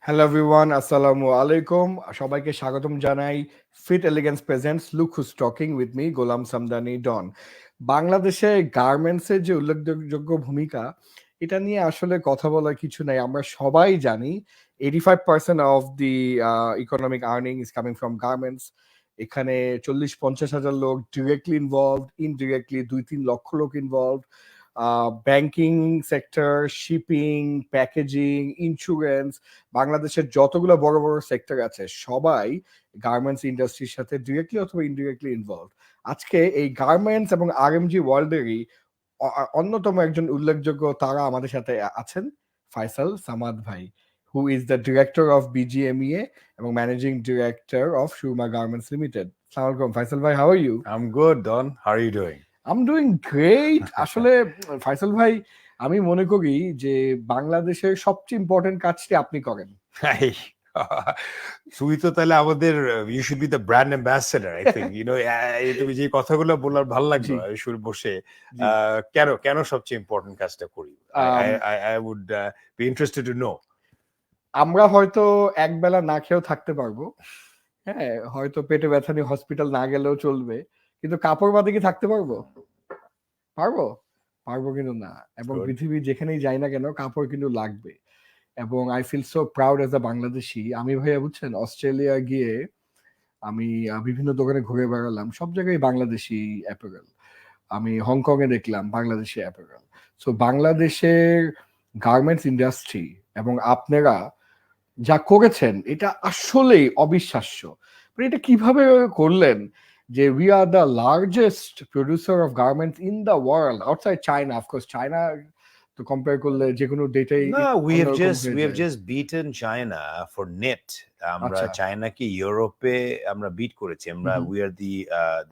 Hello everyone, আসসালামু আলাইকুম। সবাইকে স্বাগতম জানাই fit elegance presents look who's talking with me Golam Samdani Don. বাংলাদেশে গার্মেন্টসের যে উল্লেখযোগ্য ভূমিকা, এটা নিয়ে আসলে কথা বলার কিছু নাই। আমরা সবাই জানি 85% of the economic earning is coming from garments. এখানে 40-50 হাজার লোক ডিরেক্টলি ইনভলভ, ইনডিরেক্টলি 2-3 লক্ষ লোক involve. Banking sector, shipping, packaging, insurance, বাংলাদেশের যতগুলো বড় বড় সেক্টর আছে সবাই গার্মেন্টস ইন্ডাস্ট্রির সাথে ডিরেক্টলি অথবা ইনডিরেক্টলি ইনভলভ। আজকে এই গার্মেন্টস এবং আরএমজি ওয়ার্ল্ডেরই অন্যতম একজন উল্লেখযোগ্য তারা আমাদের সাথে আছেন, ফাইসাল সামাদ ভাই, who is the director of BGMEA এবং managing director of Surma garments limited. আসসালামু আলাইকুম ফাইসাল ভাই, how are you? I'm good, Don. How are you doing? I'm doing great. আসলে ফাইসাল ভাই, আমি মনে করি যে বাংলাদেশের সবচেয়ে ইম্পর্টেন্ট কাজটি আপনি করেন। Hey, তুই তো তাহলে আমাদের you should be the brand ambassador, I think. তুমি যে কথাগুলো বলার ভালো লাগলো জি। আমি শুরু বসে জি। কেন সবচেয়ে ইম্পর্টেন্ট কাজটা করি? I would be interested to know. আমরা হয়তো একবেলা না খেয়েও থাকতে পারবো, হ্যাঁ, হয়তো পেটে ব্যথা নিয়ে হসপিটাল না গেলেও চলবে, কিন্তু কাপড় বাদে কি থাকতে পারবো? পারবো? পারবো কিন্তু না। এবং Good. পৃথিবীর যেখানেই যাই না কেন কাপড় কিন্তু লাগবে। এবং I feel so proud as a Bangladeshi. আমি ভাইয়া বুঝছেন, অস্ট্রেলিয়া গিয়ে আমি বিভিন্ন দোকানে ঘুরে বেড়ালাম, সব জায়গায় বাংলাদেশি অ্যাপারেল। আমি হংকং এ দেখলাম বাংলাদেশি অ্যাপারেল। সো বাংলাদেশের গার্মেন্টস ইন্ডাস্ট্রি এবং আপনারা যা করেছেন এটা আসলেই অবিশ্বাস্য। এটা কিভাবে করলেন যে we are the largest producer of garments in the world outside China? Of course China তো কম্পেয়ার করলে যে কোনো ডেটাই No, we have অন্যরকম হয়ে যায়। just beaten China for knit. আমরা আচ্ছা। চায়নাকে ইউরোপে আমরা বিট করেছি। আমরা হুম। we are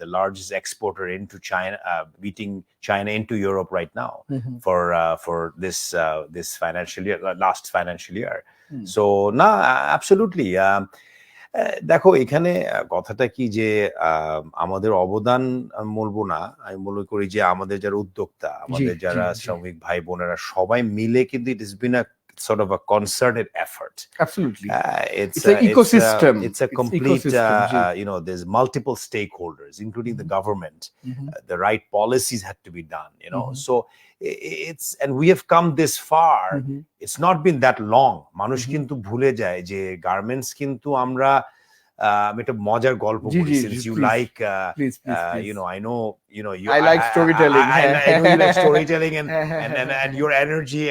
the largest exporter into China, beating China into Europe right now hmm. for this financial year, last financial year. Hmm. So না, absolutely. দেখো এখানে কথাটা কি যে আমাদের অবদান আমি বলবো না, আমি মনে করি যে আমাদের যারা উদ্যোক্তা, আমাদের যারা শ্রমিক ভাই বোনেরা সবাই মিলে কিন্তু it has been a sort of a concerted effort. Absolutely. It's an ecosystem. It's a complete ecosystem, there's multiple stakeholders including the government. Mhm. The right policies had to be done, Mhm. so it's and we have come this far. Mhm. It's not been that long. মানুষ Mhm. কিন্তু ভুলে যায় যে garments কিন্তু আমরা আমি একটা মজার গল্প জি, বলি, জি, since G, you please, like please. I know you I like storytelling. I know you like storytelling and and your energy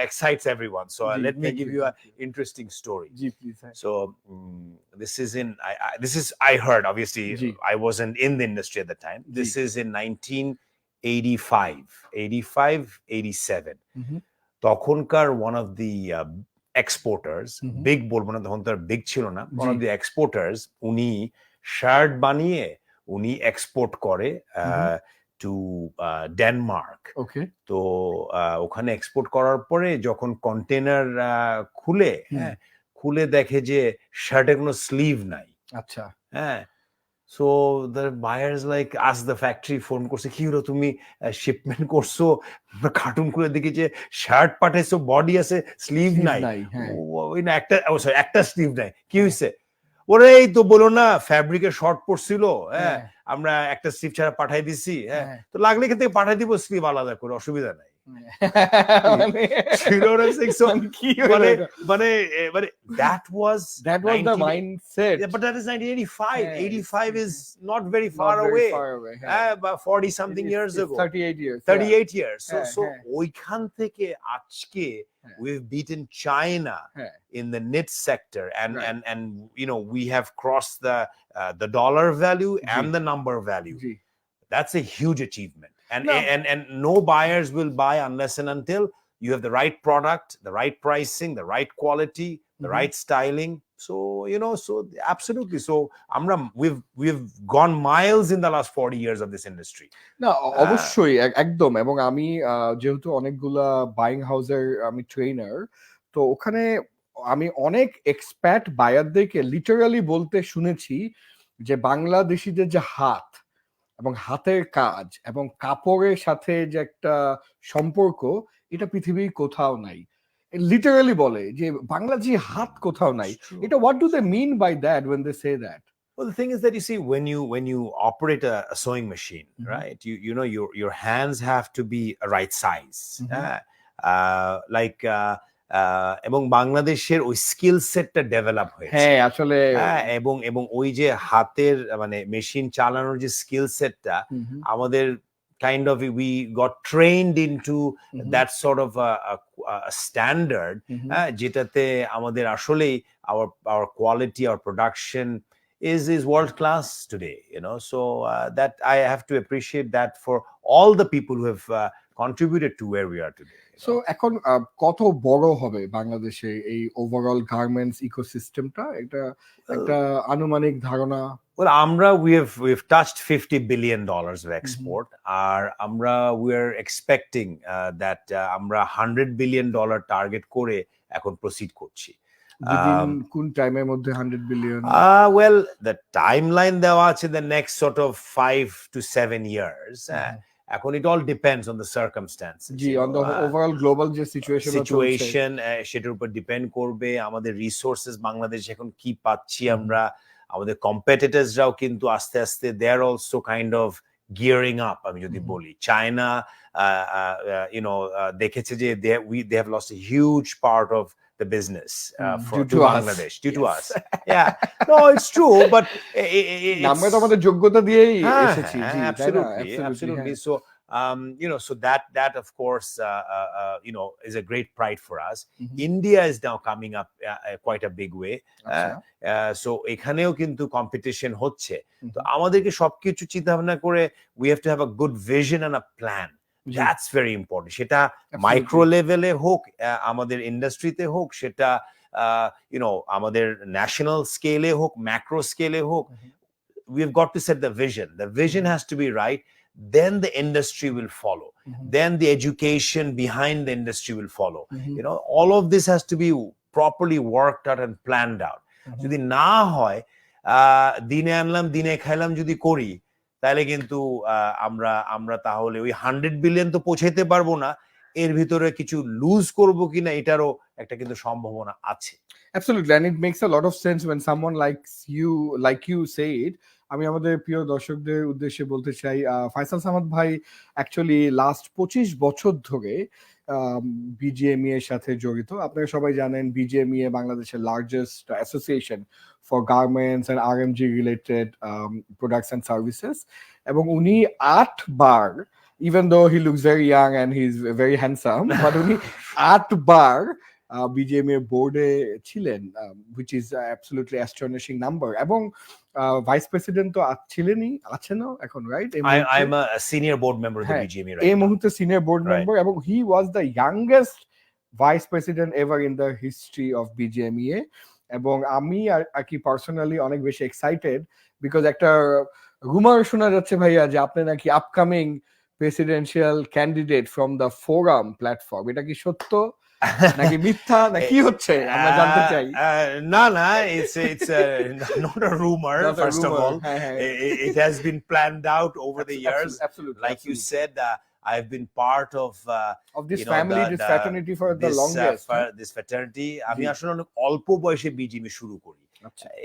excites everyone, so Ji, let me thank give you, you an thank you. interesting story. Ji, please. So I heard, obviously Ji. I wasn't in the industry at the time. This Ji. is in 1985, 87. তখনকার one of the exporters, big বলবো না, তখন তো আর big ছিল না, one of the exporters, উনি shirt বানিয়ে উনি এক্সপোর্ট করে টু ডেনমার্ক। ওকে। তো ওখানে এক্সপোর্ট করার পরে যখন কন্টেনার খুলে দেখে যে শার্টের কোনো স্লিভ নাই। আচ্ছা। হ্যাঁ, so the buyers like us the factory, phone করছে, কি হলো তুমি শিপমেন্ট করছো, কার্টুন খুলে দেখি যে শার্ট পাঠাইছো, বডি আছে, স্লিভ নাই, একটা স্লিভ নাই, কি হয়েছে? ওরে এই তো বলো না, ফ্যাব্রিকের শর্ট পড়ছিল, আমরা একটা স্লিভ ছাড়া পাঠাই দিছি, তো লাগলে এখান থেকে পাঠাই দিব স্লিভ আলাদা করে, অসুবিধা নাই। That was the mindset. Yeah, but that is 1985. 85 is not very far away. About 40 something years ago. 38 years. So ওইখান থেকে আজকে we've beaten China in the knit sector, and we have crossed the dollar value and the number value. That's a huge achievement. And no buyers will buy unless and until you have the right product, the right pricing, the right quality, the right styling. So so absolutely. So we've gone miles in the last 40 years of this industry. না, অবশ্যই একদম। এবং আমি যেহেতু অনেকগুলা buying হাউসের আমি trainer, তো ওখানে আমি অনেক এক্সপ্যাট বায়ারদেরকে লিটারালি বলতে শুনেছি যে বাংলাদেশিদের যে হাত এবং হাতের কাজ এবং কাপড়ের সাথে যে একটা সম্পর্ক, এটা পৃথিবীর কোথাও নাই। লিটারালি বলে যে বাংলাদেশি হাত কোথাও নাই। এটা what do they mean by that when they say that? Well, the thing is that you see, when you operate a sewing machine, right? You know your hands have to be a right size. Like এবং বাংলাদেশের ওই skill সেটটা develop হয়েছে। হ্যাঁ আসলে এবং ওই যে হাতের মানে মেশিন চালানোর যে স্কিল সেটটা আমাদের kind of we got trained into that sort of a standard যেটাতে আমাদের আসলেই our quality, our production is world class today, you know. So that I have to appreciate that for all the people who have contributed to where we are today. So এখন কত বড় হবে বাংলাদেশে এই overall garments ইকোসিস্টেমটা? একটা আনুমানিক ধারণা? Well, we've touched $50 billion of export. We're expecting that আমরা $100 billion target করে এখন proceed করছি। কোন টাইমের মধ্যে 100 বিলিয়ন? Well, the timeline দেওয়া আছে the next sort of 5 to 7 years. এখন it all depends on the circumstances. G, on the overall global যে situation সেটার উপর ডিপেন্ড করবে। আমাদের রিসোর্সেস বাংলাদেশ এখন কি পাচ্ছি আমরা, আমাদের কম্পিটিটরসরাও কিন্তু আস্তে আস্তে they are also kind of gearing up. আমি যদি বলি চায়না দেখেছে যে they have lost a huge part of the business to Bangladesh due to us. Yeah, no, it's true, but আমরা তো আমাদের যোগ্যতা দিয়েই এসেছি। জি, absolutely. So so that of course is a great pride for us. India is now coming up quite a big way. So এখানেও কিন্তু competition হচ্ছে। তো আমাদেরকে সবকিছু চিন্তা ভাবনা করে we have to have a good vision and a plan. That's very important. সেটা মাইক্রো লেভেলে হোক, আমাদের ইন্ডাস্ট্রিতে হোক, সেটা আমাদের ন্যাশনাল স্কেলে হোক, ম্যাক্রো স্কেলে হোক, we've got to set the vision. The vision has to be right. Then the industry will follow. Then the education behind the industry will follow. All of this has to be properly worked out and planned out. যদি না হয় দিনে আনলাম দিনে খাইলাম যদি করি, তাহলে কিন্তু আমরা তাহলে ওই 100 বিলিয়ন তো পৌঁছাইতে পারবো না, এর ভিতরে কিছু লুজ করব কিনা এটারও একটা কিন্তু সম্ভাবনা আছে। Absolutely, and it makes a lot of sense when someone like you say it. আমি আমাদের প্রিয় দর্শকদের উদ্দেশ্যে বলতে চাই, ফয়সাল সামাদ ভাই অ্যাকচুয়ালি লাস্ট 25 বছর ধরে বিজিএমইএ এর সাথে জড়িত। আপনারা সবাই জানেন বিজিএমইএ বাংলাদেশের largest association for garments and RMG related products and services, এবং উনি 8 বার, even though he looks very young and he's very handsome, but উনি 8 বার বিজিএমইএ বোর্ডে ছিলেন, which is absolutely astonishing number. এবং ভাইস প্রেসিডেন্ট তো আছেনও এখন, right? I am a senior board member of the BGME right now. এই মুহূর্তে senior board member, এবং he was the youngest vice president ever in the history of BGMEA. এবং আমি আর কি personally অনেক বেশি এক্সাইটেড, বিকজ একটা রুমার শোনা যাচ্ছে ভাইয়া যে আপনি নাকি upcoming presidential candidate from the forum platform. এটা কি সত্য নাকি মিথ্যা না কি হচ্ছে আমরা জানতে চাই। না it's not a rumor. First of all, it has been planned out over the years. Absolutely, like you said, I've been part of this family, this fraternity for the longest. This fraternity, আমি আসলে অনেক অল্প বয়সে BGME শুরু করি।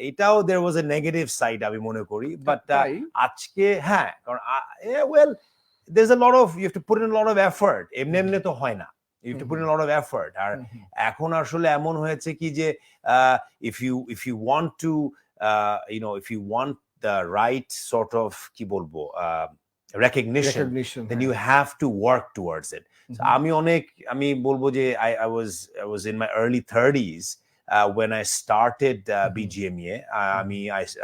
এটাও there was a negative side আমি মনে করি, but আজকে কারণ well, there's a lot of, you have to put in a lot of effort. এমনি তো হয় না, you have to put in a lot of effort. আর এখন আসলে এমন হয়েছে কি যে if you want to if you want the right sort of কি বলবো recognition, then you have to work towards it. So আমি বলবো যে I was in my early 30s when I started BGMEA.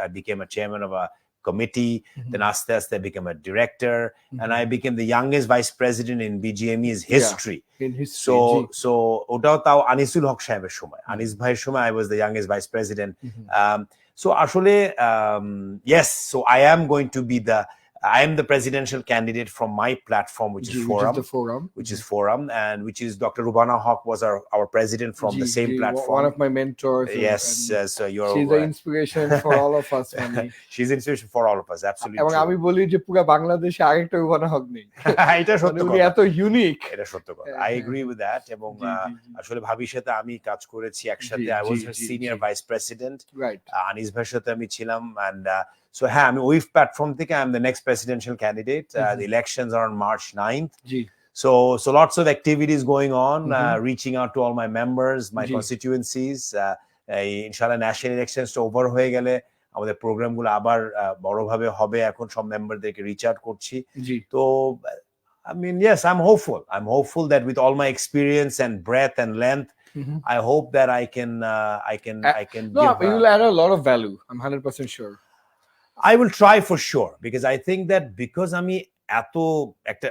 I became a chairman of a committee, then aste I became a director, and I became the youngest vice president in BGME's history. So ওটাও তাও আনিসুল হক সাহেবের সময়, আনিস ভাইয়ের সময় I was the youngest vice president. So আসলে yes, so I am going to be the I am the presidential candidate from my platform, which is Forum, and which is Dr. Rubana Haq was our president from the same platform. One of my mentors. Yes, so she's the inspiration for all of us. She's inspiration for all of us, absolutely. এবং আমি বলি যে পুরো বাংলাদেশে আরেকটা রুবানা হক নেই। এটা সত্য কথা, এত ইউনিক। এটা সত্য কথা, I agree with that. এবং আসলে ভাবির সাথে আমি কাজ করেছি একসাথে, I was her senior vice president, right? Anis ভাইয়ের সাথে আমি ছিলাম, and so হ্যাঁ আমি ওই প্ল্যাটফর্ম থেকে I'm the next presidential candidate. The elections are on March 9th. So lots of activities going on, reaching out to all my members, my constituencies. Inshallah national elections to over হয়ে গেলে আমাদের প্রোগ্রামগুলো আবার বড়ভাবে হবে, এখন সব মেম্বারদেরকে reach out করছি। তো I mean, yes, I'm hopeful that with all my experience and breadth and length, I hope that I can no, you will add a lot of value. I'm 100% sure. I will try for sure, because I think that because আমি এত একটা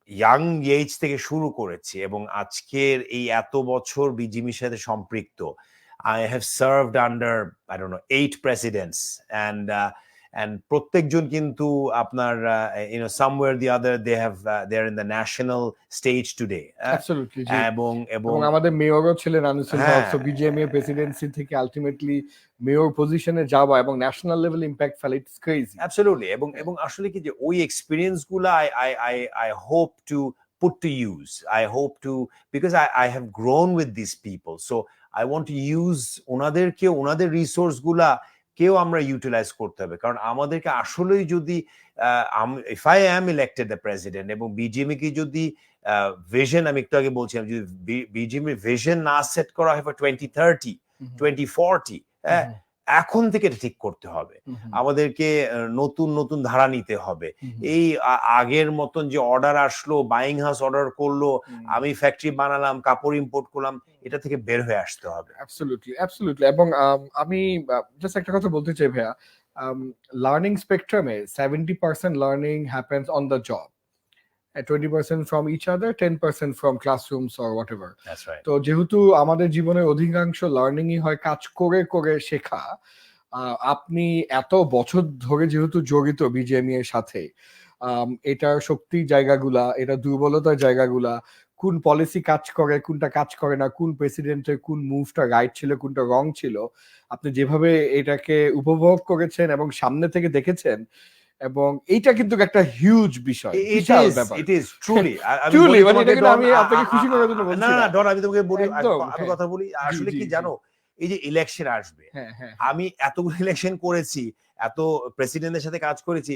young age থেকে শুরু করেছি এবং আজকের এই এত বছর বিজিএমির সাথে সম্পৃক্ত, I have served under, I don't know, 8 presidents, and প্রত্যেকজন কিন্তু আপনার somewhere or the other they're in the national stage today. Absolutely. এবং আমাদের মেয়রও ছিলেন আনিসুল হক, সো বিজিএমএ প্রেসিডেন্সি থেকে আলটিমেটলি মেয়র পজিশনে যাওয়া এবং ন্যাশনাল লেভেল ইমপ্যাক্ট ফেলে, ইটস ক্রেজি। অ্যাবসলিউটলি। এবং আসলে কি যে ওই এক্সপেরিয়েন্স গুলো I hope to put to use. I hope to, because I have grown with these people, so I want to use ওনাদের রিসোর্স গুলা কেউ আমরা ইউটিলাইজ করতে হবে, কারণ আমাদেরকে আসলেই যদি if I am elected the president এবং বিজিএমই কি যদি ভিশন, আমি একটু আগে বলছিলাম, যদি বিজিএমই ভিশন না সেট করা হয় for 2030 2040, এখন থেকে এটা ঠিক করতে হবে, আমাদেরকে নতুন ধারা নিতে হবে। এই আগের মতন যে অর্ডার আসলো, বাইং হাউস অর্ডার করলো, আমি ফ্যাক্টরি বানালাম, কাপড় ইম্পোর্ট করলাম, এটা থেকে বের হয়ে আসতে হবে। অ্যাবসলিউটলি। এবং আমি জাস্ট একটা কথা বলতে চাই ভাইয়া, লার্নিং স্পেকট্রামে 70% learning happens on the job, 20% from each other, 10% from classrooms or whatever. That's right. তো যেহেতু আমাদের জীবনের অধিকাংশ লার্নিংই হয় কাজ করে করে শেখা, আপনি এত বছর ধরে যেহেতু জড়িত বিজিএমই এর সাথে, এটার শক্তির জায়গাগুলা, এটা দুর্বলতার জায়গাগুলা, কোন পলিসি কাজ করে, কোনটা কাজ করে না, কোন প্রেসিডেন্টের কোন মুভটা রাইট ছিল, কোনটা রং ছিল, আপনি যেভাবে এটাকে উপভোগ করেছেন এবং সামনে থেকে দেখেছেন, এবং এইটা কিন্তু একটা হিউজ বিষয়। It is truly মানে এটা কিন্তু আমি আপনাকে খুশি করার জন্য বলছি না, ডন, আমি তোমাকে বলি, আমি কথা বলি, আসলে কি জানো, এই যে ইলেকশন আসবে, আমি এতগুলো ইলেকশন করেছি, এত প্রেসিডেন্টের সাথে কাজ করেছি,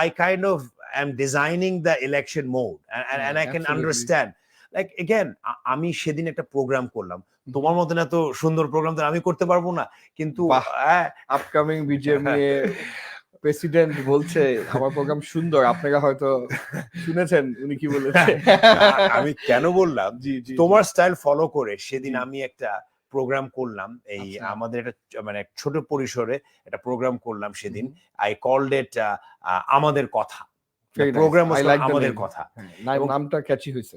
I kind of am designing the election mode, and I can understand, like again, আমি সেদিন একটা প্রোগ্রাম করলাম, তোমার মতন এত সুন্দর প্রোগ্রাম তো আমি করতে পারবো না, কিন্তু আপকামিং বিজিএমই প্রেসিডেন্ট বলছে আমার প্রোগ্রাম সুন্দর, আপনারা হয়তো শুনেছেন উনি কি বলেছে। আমি কেন বললাম, তোমার স্টাইল ফলো করে সেদিন আমি একটা প্রোগ্রাম করলাম, এই আমাদের একটা মানে ছোট পরিসরে একটা প্রোগ্রাম করলাম সেদিন। আই কল্ড ইট আমাদের কথা, প্রোগ্রাম আমাদের কথা, নামটা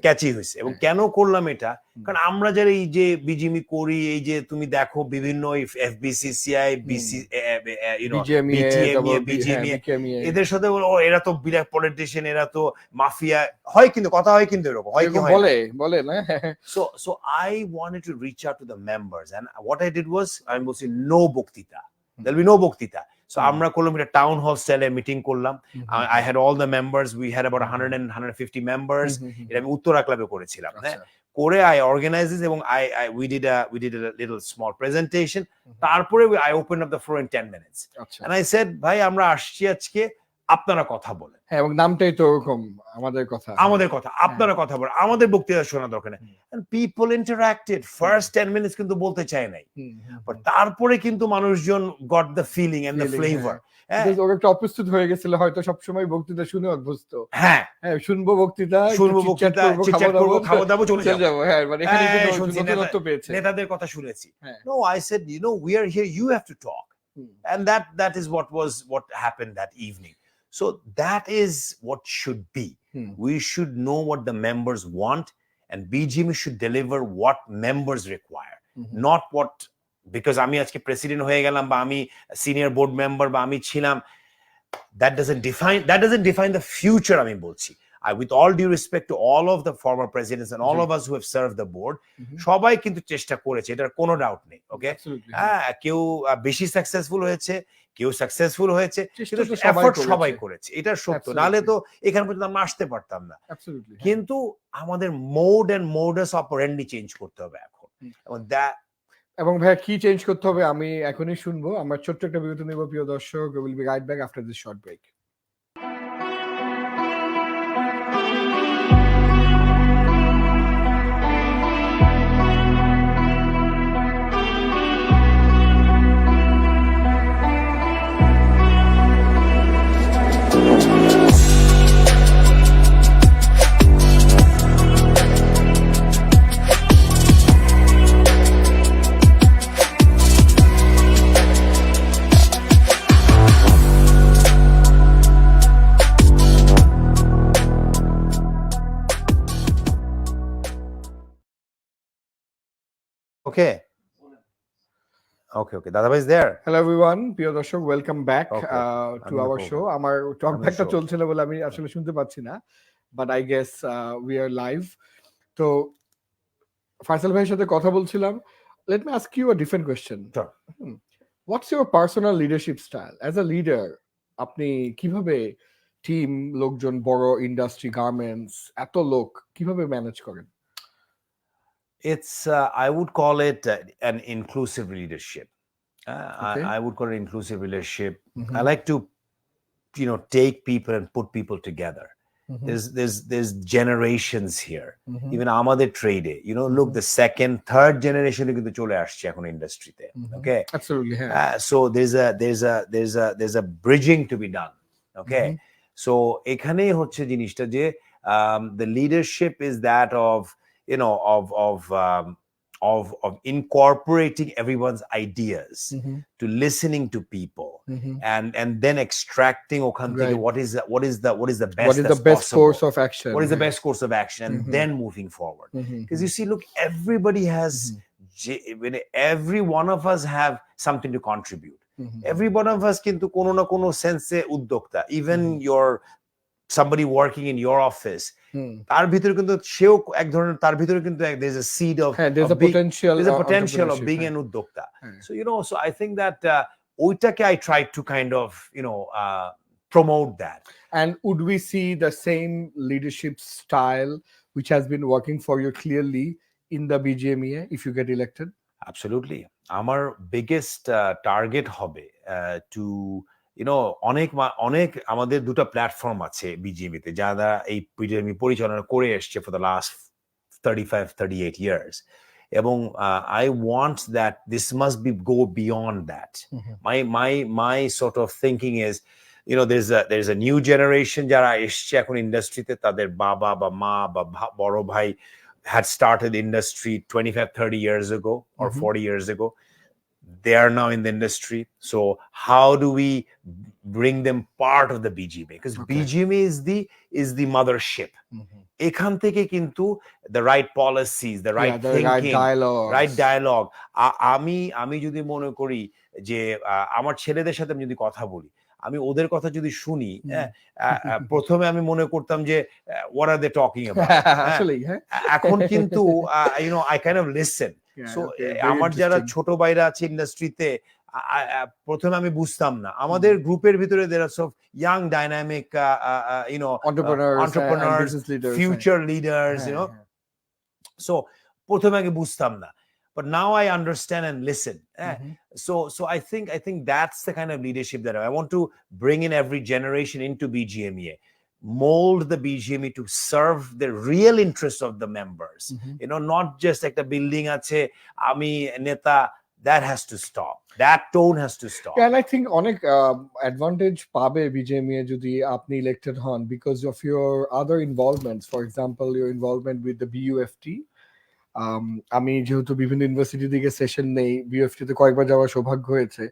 ক্যাচি হয়েছে। এবং কেন করলাম এটা, কারণ আমরা যারা এই যে বিজিএমই করি, এই যে তুমি দেখো বিভিন্ন এফবিসিসিআই, এদের সাথে এরা তো বিরাট পলিটিশিয়ান, এরা তো মাফিয়া হয়, কিন্তু কথা হয় কিন্তু এরকম হয়, বলে না। So I wanted to reach out to the members, and what I did was I বলছি no বক্তৃতা, there'll be no বক্তৃতা। So আমরা করলাম একটা টাউন হল স্টাইলে মিটিং করলাম। I had all the members, we had about 150 members, এটা আমি উত্তরা ক্লাবে করেছিলাম। হ্যাঁ, করে I organized this এবং we did a little small presentation, তারপরে I opened up the floor in 10 minutes, and I said, ভাই আমরা আসছি আজকে, আপনারা কথা বলেন। হ্যাঁ, এবং নামটাই তো ওরকম, আমাদের কথা, আপনারা কথা বলেন, আমাদের বক্তৃতা শোনা দরকার নেই। and people interacted, first 10 minutes কিন্তু বলতে চায় নাই, বাট তারপরে কিন্তু মানুষজন got the feeling and the flavor, ওরা একটু অপ্রস্তুত হয়ে গেছিল, হয়তো সবসময় বক্তৃতা শুনে অভ্যস্ত। হ্যাঁ, শুনবো বক্তৃতা, খাওয়া দাওয়া চলে যাবো। হ্যাঁ, মানে এখানে নতুনত্ব পেয়েছে, নেতাদের কথা শুনেছি। No, I said, we are here, you have to talk, and that is what happened that evening. So that is what should be. We should know what the members want, and BGME should deliver what members require, not what, because আমি আজকে president হয়ে গেলাম, বা আমি senior board member, বা আমি ছিলাম, that doesn't define the future আমি বলছি with all due respect to all of the former presidents and all of us who have served the board সবাই কিন্তু চেষ্টা করেছে এটার কোনো ডাউট নেই ওকে কেউ বেশি সাকসেসফুল হয়েছে কেউ সাকসেসফুল হয়েছে কিন্তু এফর্ট সবাই করেছে এটা সত্য নালে তো এখান পর্যন্ত আমরা আসতে পারতাম না কিন্তু আমাদের mode and modus operandi change করতে হবে এখন এবং ভাই কি চেঞ্জ করতে হবে আমি এখনই শুনবো আমরা ছোট্ট একটা বিরতি নেব প্রিয় দর্শক will be right back after this short break Okay. Dadabhai is there. Hello everyone, প্রিয় দর্শক welcome back to our show আমার টক ব্যাকটা চলছিল বলে আমি আসলে শুনতে পাচ্ছি না but I guess we are live তো ফাইসাল ভাইয়ের সাথে কথা বলছিলাম let me ask you a different question what's your personal leadership style as a leader আপনি কিভাবে টিম লোকজন বড় ইন্ডাস্ট্রি গার্মেন্টস এত লোক কিভাবে ম্যানেজ করেন It's I would call it an inclusive leadership. I would call it inclusive leadership. I like to, take people and put people together. There's generations here. Even আমাদের trade, look, the second, third generation কিন্তু চলে আসছে এখন ইন্ডাস্ট্রিতে. Okay. Absolutely. So there's a bridging to be done. Okay. So এখানেই হচ্ছে জিনিসটা যে the leadership is that of of incorporating everyone's ideas to listening to people and then extracting what is the best course of action what is the best course of action and then moving forward because you see look everybody has every one of us have something to contribute every one of us kintu kono na kono sense uddokta even your somebody working in your office তার ভিতরে কিন্তু সেও এক ধরনের তার ভিতরে কিন্তু there's a seed of there's a potential of being an uddokta so I think that ওইটাকে I try to kind of promote that and would we see the same leadership style which has been working for you clearly in the BGMEA if you get elected absolutely আমার biggest target হবে to অনেক আমাদের দুটো platform আছে বিজিএমইতে যারা এই BGME পরিচালনা করে আসছে ফর দ্য লাস্ট 35-38 ইয়ার্স এবং I want that this must be go beyond that my sort of thinking is there's a new generation যারা এসছে এখন ইন্ডাস্ট্রিতে তাদের বাবা বা মা বা বড় ভাই had started industry 25-30 years ago or 40 years ago they are now in the industry so how do we bring them part of the BGMA because BGMA is the mothership এখান থেকে কিন্তু the right policies the right thinking right dialogue আমি যদি মনে করি যে আমার ছেলেদের সাথে আমি যদি কথা বলি আমি ওদের কথা যদি শুনি প্রথমে আমি মনে করতাম যে what are they talking about এখন কিন্তু I kind of listen so আমার যারা ছোট ভাইরা আছে ইন্ডাস্ট্রিতে প্রথমে আমি বুঝতাম না আমাদের গ্রুপের ভিতরে there are so young dynamic entrepreneurs future leaders so প্রথমে আগে বুঝতাম না but now I understand and listen so I think that's the kind of leadership that I want to bring in every generation into BGMEA mold the BGME to serve the real interest of the members not just like the building ache ami neta that has to stop that tone has to stop and I think onek advantage pabe BGMEA jodi apni elected hon because of your other involvements for example your involvement with the BUFT আমি যেহেতু বিভিন্ন university থেকে session নেই BFT তে কয়েকবার যাওয়ার সৌভাগ্য হয়েছে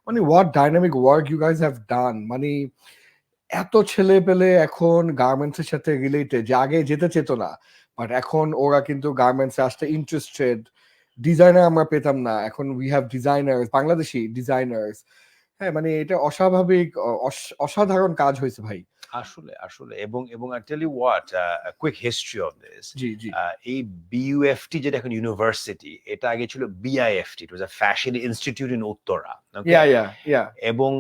মানে what dynamic work you guys have done মানে এত ছেলে পেলে এখন গার্মেন্টস এর সাথে রিলেটেড যে আগে যেতে চেত না বাট এখন ওরা কিন্তু গার্মেন্টস এ আসতে ইন্টারেস্টেড ডিজাইনার আমরা পেতাম না এখন we have designers Bangladeshi designers হ্যাঁ মানে এটা অস্বাভাবিক অসাধারণ কাজ হয়েছে ভাই। আসলে এবং I tell you what, a quick history of this. জি জি এই BUFT যেটা এখন ইউনিভার্সিটি, এটা আগে ছিল BIFT, it was a fashion institute in Uttara. ইয়া এবং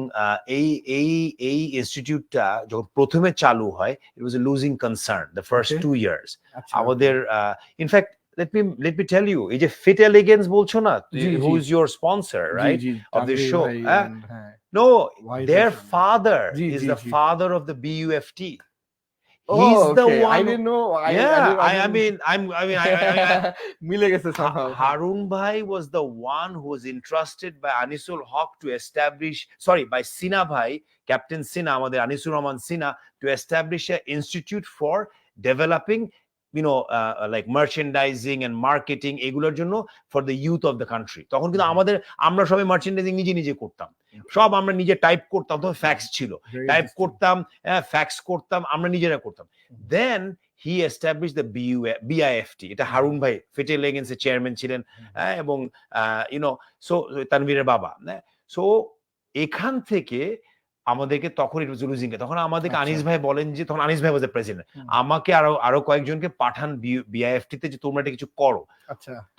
এই এই এই ইনস্টিটিউটটা যখন প্রথমে চালু হয়, it was a losing concern the first 2 years. আমাদের in fact let me tell you, এই যে ফিট এলিগেন্স বলছো না, who is your sponsor, right, of this show? No, their father is the father of the BUFT. He's the one. I didn't know. I mean, মিলে গেছে somehow. Harun Bhai was the one who was entrusted by Anisul Haq to establish, by Sina Bhai, Captain Sina, আমাদের Anisur Rahman Sina, to establish an institute for developing, like merchandising and marketing এগুলোর জন্য for the youth of the country. তখন কিন্তু আমরা সবাই merchandising নিজে করতাম, সব আমরা নিজে টাইপ করতাম, তখন ফ্যাক্স ছিল, টাইপ করতাম, ফ্যাক্স করতাম, আমরা নিজেরা করতাম। Then he established the BIFT, এটা হারুন ভাই ফিট এলিগেন্সের চেয়ারম্যান ছিলেন, এবং সো তানভীরের বাবা। সো এখান থেকে আমাদেরকে তখন ইট ওয়াজ লুজিং, তখন আমাদেরকে আনিস ভাই বলেন যে, তখন আনিস ভাই ওয়াজ দ্য প্রেসিডেন্ট, আমাকে আরো কয়েকজনকে পাঠান BIFT তে যে তোমরা এটা কিছু করো।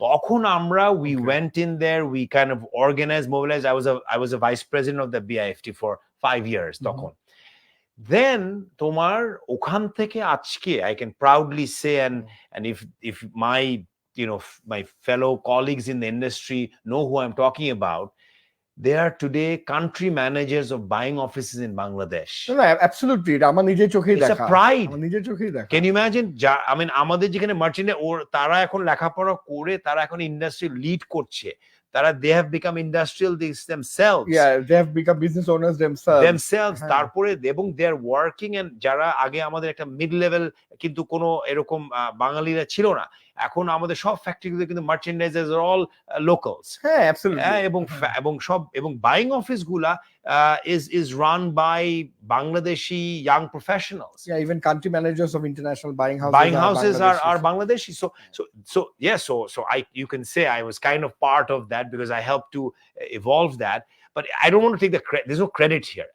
তখন আমরা we went in there, we kind of organized, mobilized. I was a vice president of the BIFT for 5 years তখন। Then তোমার ওখান থেকে আজকে I can proudly say, and if my my fellow colleagues in the industry know who I'm talking about, they are today country managers of buying offices in Bangladesh. No, absolutely. আমার নিজের চোখেই দেখা। It's a pride. আমার নিজের চোখেই দেখা। Can you imagine? I mean, আমাদের যেখানে মার্চেন্ট তারা এখন লেখাপড়া করে, তারা এখন ইন্ডাস্ট্রি লিড করছে, they have become industrialists themselves. Yeah, they have become business owners themselves. তারপরে এবং they are working, and যারা আগে আমাদের একটা মিড লেভেল কিন্তু কোনো এরকম বাঙালিরা ছিল না, এখন আমাদের সব ফ্যাক্টরিগুলো কিন্তু মার্চেন্ডাইজার্স আর অল লোকালস। হ্যাঁ অ্যাবসলিউটলি। এবং buying অফিসগুলা is run by Bangladeshi young professionals. Yeah, even country managers of international buying houses are Bangladeshi. So you can say I was kind of part of that because I helped to evolve that, but I don't want to take the credit. There's no credit here.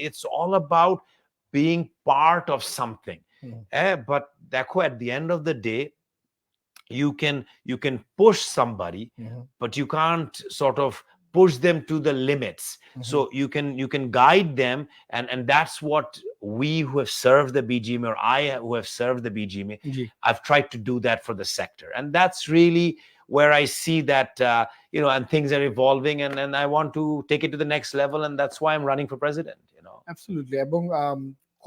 It's all about being part of something. But at the end of the day, you can push somebody, but you can't sort of push them to the limits. So you can guide them, and that's what we who have served the BGMA, or I who have served the BGMA, I've tried to do that for the sector, and that's really where I see that and things are evolving, and I want to take it to the next level, and that's why I'm running for president. Absolutely. এবং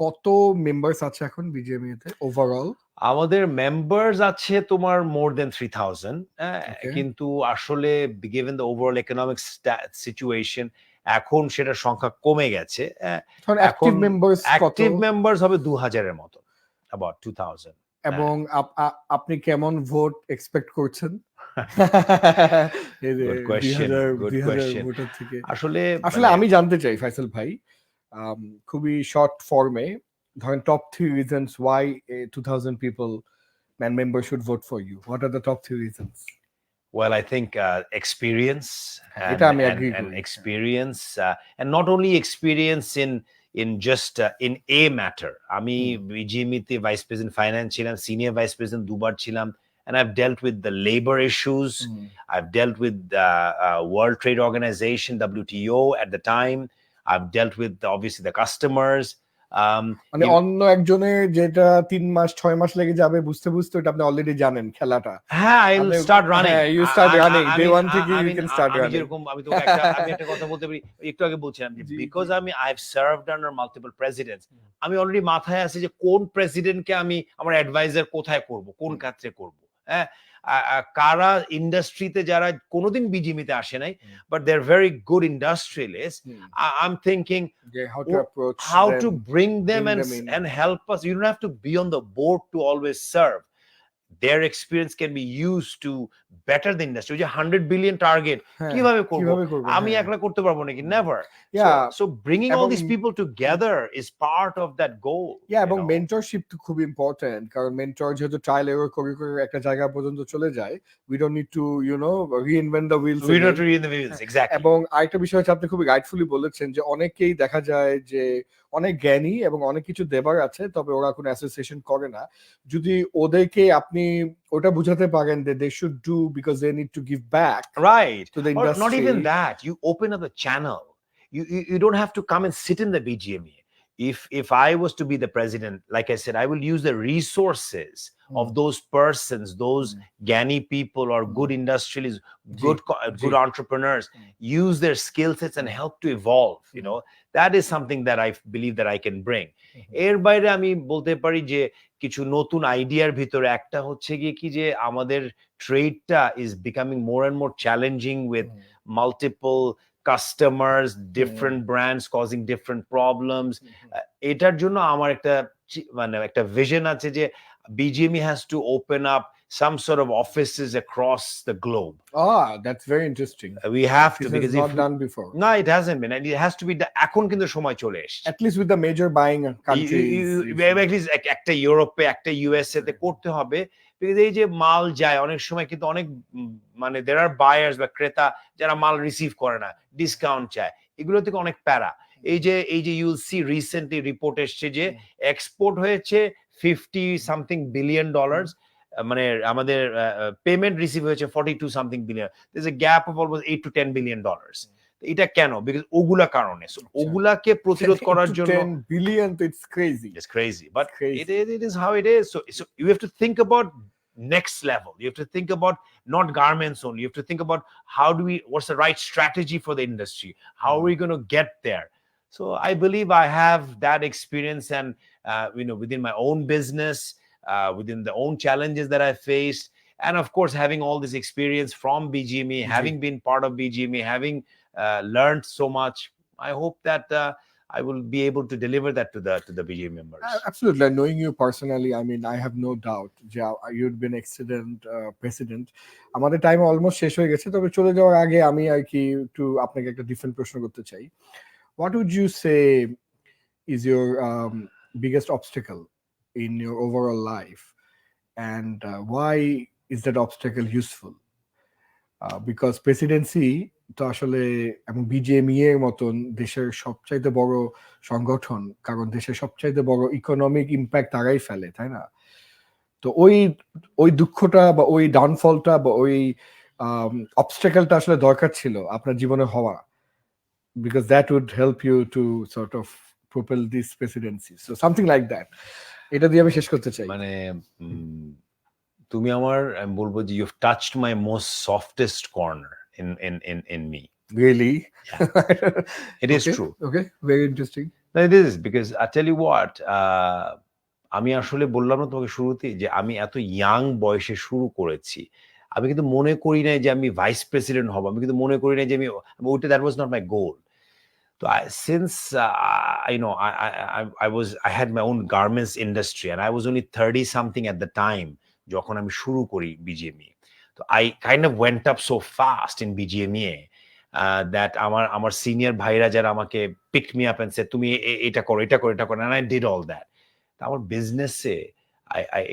কত members আছে এখন BGMA তে overall? আমাদের members আছে তোমার more than 3000, কিন্তু আসলে given the overall economic situation এখন সেটার সংখ্যা কমে গেছে। অ্যাক্টিভ মেম্বার্স হবে 2000 এর মতো, about 2000। এবং আপনি কেমন ভোট এক্সপেক্ট করছেন? Good question. আসলে আমি জানতে চাই ফাইসাল ভাই, খুবই শর্ট ফর্মে ধরেন top 3 reasons why 2000 people and members should vote for you. What are the top 3 reasons? Well, I think experience, and experience, and not only experience in just in a matter. আমি BGMA তে vice president finance ছিলাম, senior vice president দুবার ছিলাম, and I've dealt with the labor issues. I've dealt with World Trade Organization, WTO at the time. I've dealt with obviously the customers. মানে অন্য একজনের যেটা 3 মাস 6 মাস লেগে যাবে বুঝতে ওটা আপনি অলরেডি জানেন খেলাটা। হ্যাঁ, I'll start running. You start running. Day one থেকে you can start running. যেরকম আমি তো একটা কথা বলতে পারি, একটু আগে বলছিলাম যে because I've served under multiple presidents, আমি অলরেডি মাথায় আছে যে কোন প্রেসিডেন্টকে আমি আমার অ্যাডভাইজার কোথায় করব, কোন ক্ষেত্রে করব। হ্যাঁ, কারা ইন্ডাস্ট্রিতে যারা কোনোদিন বিজিএমতে আসে নাই, but they're very good industrialists. I'm thinking how to approach how them, to bring them and help us. You don't have to be on the board to always serve. their experience can be used to better the industry. যে 100 billion target কিভাবে করব আমি একলা করতে পারবো নাকি? Never. So bringing all these people together is part of that goal. এবং mentorship তো খুব ইম্পর্টেন্ট, কারণ মেন্টর যেহেতু ট্রায়াল এরর করে করে একটা জায়গা পর্যন্ত চলে যায়, we don't need to reinvent the wheels. We don't reinvent the wheels, exactly. এবং আরেকটা বিষয় হচ্ছে, আপনি খুব রাইটফুলি বলেছেন যে অনেকেই দেখা যায় যে অনেক জ্ঞানী এবং অনেক কিছু দেবার আছে, তবে ওরা কোনো অ্যাসোসিয়েশন করে না। যদি ওদেরকে আপনি ওটা বুঝাতে পারেন that they should do because they need to give back, right, to the industry. Or not even that, you open up a channel. You don't have to come and sit in the BGME. If I was to be the president, like I said, I will use the resources of those persons, those Gani people or good industrialists, good entrepreneurs, use their skill sets and help to evolve. That is something that I believe that I can bring. এর বাইরে আমি বলতে পারি যে কিছু নতুন আইডিয়ার ভিতরে একটা হচ্ছে কি যে আমাদের ট্রেডটা is becoming more and more challenging with multiple customers, different brands causing different problems. এটার জন্য আমার একটা vision আছে যে BGME has to open up some sort of offices across the globe. That's very interesting. We have to, because it's not done before. No, it hasn't been, and it has to be এখন কিন্তু সময় চলে এসেছে, at least with the major buying countries. At least একটা ইউরোপে একটা USA তে করতে হবে, because এই যে মাল যায় অনেক সময় কিন্তু অনেক there are buyers বা ক্রেতা যারা মাল রিসিভ করে না, ডিসকাউন্ট চায়, এগুলো থেকে অনেক প্যারা। এই যে you'll see recently report এসেছে যে এক্সপোর্ট হয়েছে $50 something billion, আমাদের পেমেন্ট রিসিভ হয়েছে 42 something billion. There's a gap of almost $8 to $10 billion. এটা কেন? বিকজ ওগুলা কারণে, ওগুলাকে প্রতিরোধ করার জন্য 10 billion, it's crazy, but it is how it is. So you have to think about next level. You have to think about not garments only. You have to think about what's the right strategy for the industry? How are we going to get there? So I believe I have that experience, and within my own business, within the own challenges that I faced, and of course having all this experience from BGME, having been part of BGME, having learned so much, I hope that I will be able to deliver that to the BGME members. Absolutely. Knowing you personally, I mean, I have no doubt you'd been excellent president. আমাদের time almost শেষ হয়ে গেছে, তবে চলে যাওয়ার আগে আমি আর কি একটু আপনাকে একটা ডিফারেন্ট প্রশ্ন করতে চাই। What would you say is your biggest obstacle in your overall life, and why is that obstacle useful? Because presidency তো আসলে এবং BGME এর মতন দেশের সবচাইতে বড় সংগঠন, কারণ দেশের সবচাইতে বড় ইকোনমিক ইম্প্যাক্ট তারাই ফেলে, তাই না? তো ওই দুঃখটা বা ওই ডাউনফলটা বা ওই অবস্টাকেলটা আসলে দরকার ছিল আপনার জীবনে হওয়া, because that would help you to sort of propel this presidency. So something like that. এটা দিয়ে আমি শেষ করতে চাই। তুমি আমি বলবো যে you've touched my most softest corner in me. Really? Yeah. It is true. Okay, very interesting. No, it is, because I tell you what, আমি আসলে বললাম না তোমাকে শুরুতেই যে আমি এত ইয়াং বয়সে শুরু করেছি, আমি কিন্তু মনে করি নাই যে আমি ভাইস প্রেসিডেন্ট হব, আমি কিন্তু মনে করি নাই যে আমি ওইটা, that was not my goal. So since I had my own garments industry, and I was only 30 something at the time যখন আমি শুরু করি BGME. So I kind of went up so fast in BGME that আমার senior ভাইরা যারা আমাকে picked me up and said তুমি এটা করো, and I did all that. Our business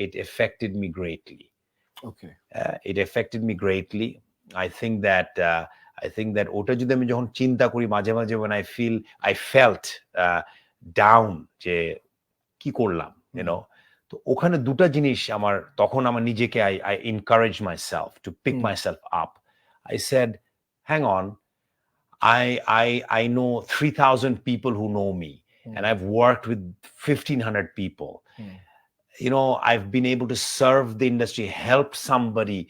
it affected me greatly. Okay. It affected me greatly. I think that ওটা যদি আমি যখন চিন্তা করি মাঝে মাঝে, when I felt down যে কি করলাম, তো ওখানে দুটা জিনিস তখন আমার নিজেকে I encouraged myself to pick myself up. I said, hang on, I know 3,000 people who know me, and I've worked with 1,500 people. I've been able to serve the industry, help somebody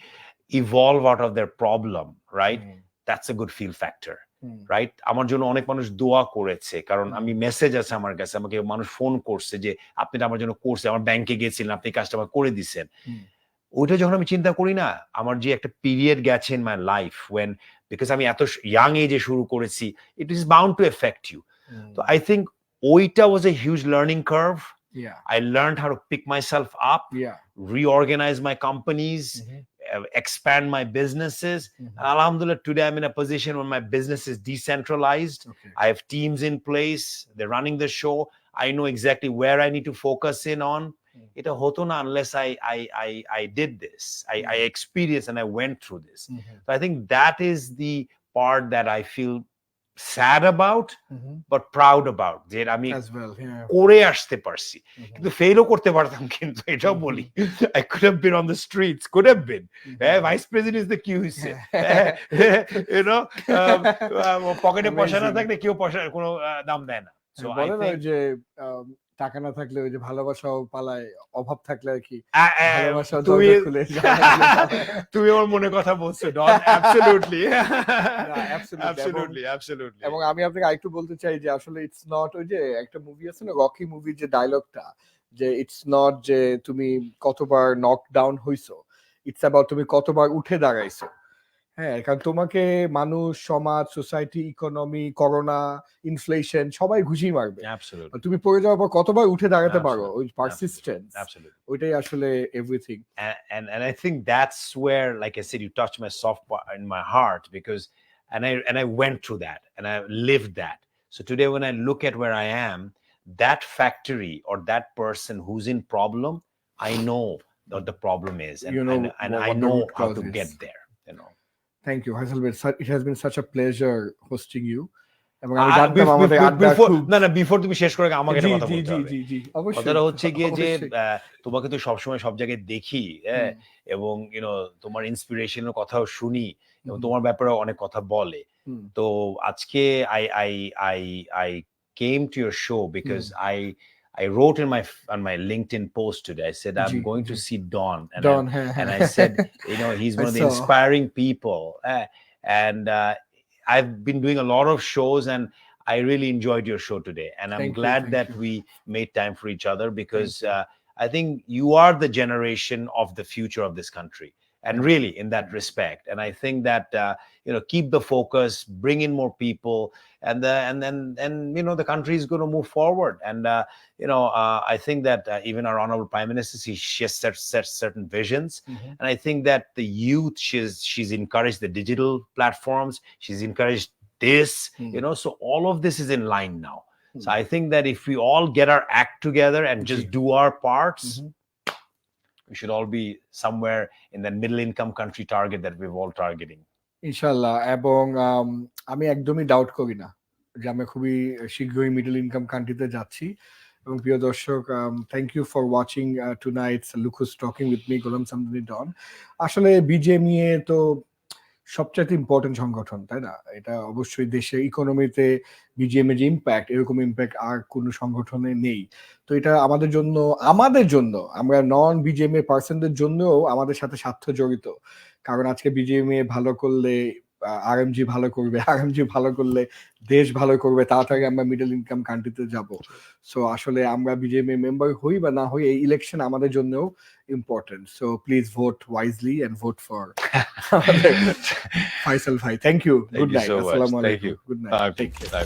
evolve out of their problem, right? That's a good feel factor, right? আমার জন্য অনেক মানুষ দোয়া করেছে, কারণ আমি message আছে আমার কাছে, আমাকে মানুষ ফোন করছে যে আপনি আমার জন্য করছে, আমার ব্যাংকে গেছিলেন, আপনি কাজটা আমার করে দিচ্ছেন। ওইটা যখন আমি চিন্তা করি না, আমার যে একটা পিরিয়ড গেছে in my life when, because আমি এত ইয়াং এজে শুরু করেছি, it is bound to affect you. So I think ওইটা was a huge learning curve. Yeah. I learned how to pick myself up. Yeah. reorganize my companies, expand my businesses. And alhamdulillah, today I'm in a position where my business is decentralized. I have teams in place. They're running the show. I know exactly where I need to focus in on. It hoto na unless I did this. I experienced and I went through this. So I think that is the part that I feel sad about, but proud about. যে আমি করে আসতে পারছি, কিন্তু ফেলও করতে পারতাম, কিন্তু এটাও বলি, I could have been on the streets, could have been. Vice President is the QC. You know, পকেটে পয়সা না থাকলে কেউ পয়সার কোনো দাম দেয় না। So I think যে টাকা না থাকলে ওই যে ভালোবাসাও পালায়, অভাব থাকলে আর কি ভালোবাসাও দরজা খুলে যায়। তুমি আমার মনে কথা বলছো ডন, অ্যাবসলিউটলি অ্যাবসলিউটলি। এবং আমি আপনাকে আরেকটু বলতে চাই যে আসলে ইটস নট ওই যে একটা মুভি আছে না, রকি মুভির যে ডায়লগটা, যে ইটস নট যে তুমি কতবার নক ডাউন হইছো, ইটস অ্যাবাউট তুমি কতবার উঠে দাঁড়াইছো। হ্যাঁ, কারণ তোমাকে মানুষ, সমাজ, সোসাইটি, ইকোনমি, করোনা, ইনফ্লেশন সবাই ঘুষি মারবে। তুমি পড়ে যাওয়ার পর কতবার উঠে দাঁড়াতে পারো, ওই পারসিস্টেন্স, ওইটাই আসলে everything. And I think that's where, like I said, you touched my soft part in my heart, because and I went through that and I lived that. So today when I look at where I am, that factory or that person who's in problem, I know what the problem is, and I know how to get there, you know. Thank you, Hazel. It has been such a pleasure hosting you. Before তুমি শেষ করে আমাকে একটা কথা বলতে হবে। কথাটা হচ্ছে গিয়ে যে তোমাকে তো সবসময় সব জায়গায় দেখি, এবং তোমার ইনস্পিরেশনের কথাও শুনি, এবং তোমার ব্যাপারে অনেক কথা বলে। তো আজকে I came to your show because I wrote on my LinkedIn post today. I said I'm going to see Don, and I said, he's one of the inspiring people, and I've been doing a lot of shows, and I really enjoyed your show today, and I'm glad that we made time for each other, because I think you are the generation of the future of this country, and really in that respect. And I think that keep the focus, bring in more people, and the country is going to move forward. And I think that even our honorable Prime Minister, she has set certain visions, and I think that the youth, she's encouraged the digital platforms, she's encouraged this, so all of this is in line now. So I think that if we all get our act together and just do our parts, we should all be somewhere in that middle income country target that we're all targeting. ইনশাআল্লাহ। এবং আমি একদমই doubt করি না যে আমরা খুবই শীঘ্রই মিডল ইনকাম কান্ট্রিতে যাচ্ছি। এবং প্রিয় দর্শক, thank you for watching tonight's look who's talking with me, Golam Samdani Don. আসলে বিজেএমইএ তো সবচেয়ে ইম্পর্টেন্ট সংগঠন, তাই না? এটা অবশ্যই দেশের ইকোনমিতে বিজিএম এর যে ইম্প্যাক্ট, এরকম ইম্প্যাক্ট আর কোনো সংগঠনে নেই। তো এটা আমাদের জন্য আমরা নন বিজিএম এর পার্সনদের জন্যও আমাদের সাথে স্বার্থ জড়িত। কারণ আজকে বিজিএমএ ভালো করলে আরএমজি ভালো করবে, আরএমজি ভালো করলে দেশ ভালো করবে, তাড়াতাড়ি আমরা মিডল ইনকাম কান্ট্রিতে যাব। সো আসলে আমরা বিজেএমএ মেম্বার হই বা না হই, এই ইলেকশন আমাদের জন্যও important. So please vote wisely and vote for Faisal ভাই। Thank you. Good night. আসসালামু আলাইকুম। Good night. Take care.